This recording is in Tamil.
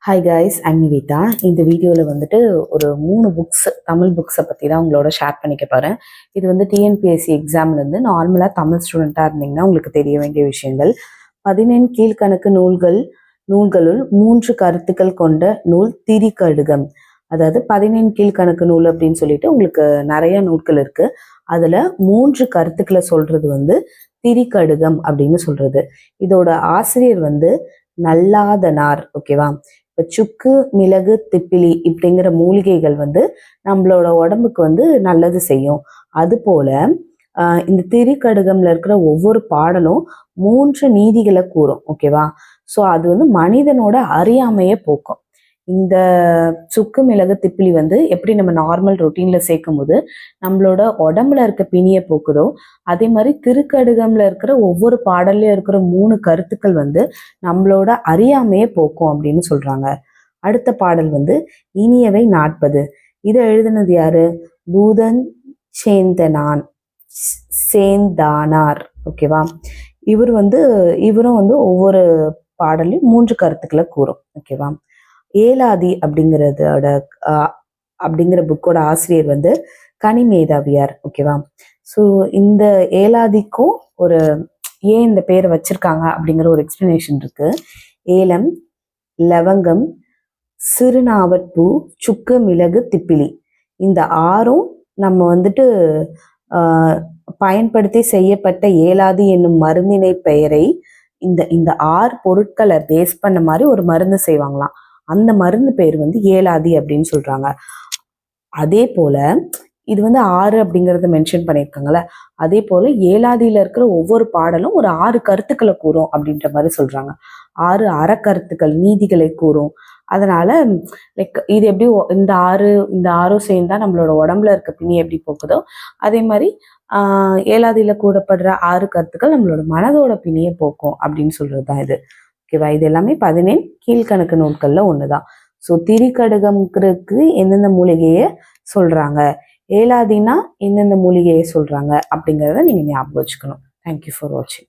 Hi guys, I'm Nivetha. இந்த வீடியோவில் வந்துட்டு ஒரு 3 தமிழ் புக்ஸை பற்றி தான் உங்களோட ஷேர் பண்ணிக்க போகிறேன். இது வந்து டிஎன்பிஎஸ்சி எக்ஸாம்லேருந்து நார்மலாக தமிழ் ஸ்டூடெண்ட்டாக இருந்தீங்கன்னா உங்களுக்கு தெரிய வேண்டிய விஷயங்கள். 14 கீழ்கணக்கு நூல்களுள் 3 கருத்துக்கள் கொண்ட நூல் திரிகடுகம். அதாவது 14 கீழ்கணக்கு நூல் அப்படின்னு சொல்லிட்டு உங்களுக்கு நிறைய நூல்கள் இருக்குது. அதில் 3 கருத்துக்களை சொல்கிறது வந்து திரிகடுகம் அப்படின்னு சொல்கிறது. இதோட ஆசிரியர் வந்து நல்லாதனார். ஓகேவா? இப்போ சுக்கு, மிளகு, திப்பிலி இப்படிங்கிற மூலிகைகள் வந்து நம்மளோட உடம்புக்கு வந்து நல்லது செய்யும். அது போல இந்த திரிகடுகம்ல இருக்கிற ஒவ்வொரு பாடலும் 3 நீதிகளை கூறும். ஓகேவா? ஸோ அது வந்து மனிதனோட அறியாமையை போக்கும். இந்த சுக்கு, மிளகு, திப்பிலி வந்து எப்படி நம்ம நார்மல் ரொட்டீன்ல சேர்க்கும் போது நம்மளோட உடம்புல இருக்க பிணியை போக்குதோ, அதே மாதிரி திருக்கடுகம்ல இருக்கிற ஒவ்வொரு பாடல்லையும் இருக்கிற 3 கருத்துக்கள் வந்து நம்மளோட அறியாமையை போக்கும் அப்படின்னு சொல்றாங்க. அடுத்த பாடல் வந்து இனியவை 40. இதை எழுதினது யாரு? பூதன் சேந்தானார். ஓகேவா? இவரும் வந்து ஒவ்வொரு பாடலையும் 3 கருத்துக்களை கூறும். ஓகேவா? ஏலாதி அப்படிங்கிற புக்கோட ஆசிரியர் வந்து கனிமேதாவியார். ஓகேவா? ஸோ இந்த ஏலாதிக்கும் ஏன் இந்த பேரை வச்சிருக்காங்க அப்படிங்கிற ஒரு எக்ஸ்பிளனேஷன் இருக்கு. ஏலம், லவங்கம், சிறுநாவற்பூ, சுக்கு, மிளகு, திப்பிலி இந்த 6ம் நம்ம வந்துட்டு பயன்படுத்தி செய்யப்பட்ட ஏலாதி என்னும் மருந்தினை பெயரை இந்த 6 பொருட்களை பேஸ் பண்ண மாதிரி ஒரு மருந்து செய்வாங்களாம். அந்த மருந்து பேர் வந்து ஏலாதி அப்படின்னு சொல்றாங்க. அதே போல இது வந்து 6 அப்படிங்கறத மென்ஷன் பண்ணியிருக்காங்கல்ல, அதே போல ஏலாதியில இருக்கிற ஒவ்வொரு பாடலும் ஒரு 6 கருத்துக்களை கூறும் அப்படின்ற மாதிரி சொல்றாங்க. 6 அறக்கருத்துக்கள், நீதிகளை கூறும். அதனால இது எப்படி இந்த ஆறும் சேர்ந்தா நம்மளோட உடம்புல இருக்க பிணி எப்படி போக்குதோ, அதே மாதிரி ஏலாதியில கூறப்படுற 6 கருத்துக்கள் நம்மளோட மனதோட பிணியை போக்கும் அப்படின்னு சொல்றதுதான் இது. ஓகேவா? இது எல்லாமே 14 கீழ்கணக்கு நூல்கள்ல ஒண்ணுதான். ஸோ திரிகடுகம்ங்கிறதுக்கு எந்தெந்த மூலிகையை சொல்றாங்க, ஏலாதினா எந்தெந்த மூலிகையை சொல்றாங்க அப்படிங்கிறத நீங்க ஞாபகம் வச்சுக்கணும். தேங்க்யூ ஃபார் வாட்சிங்.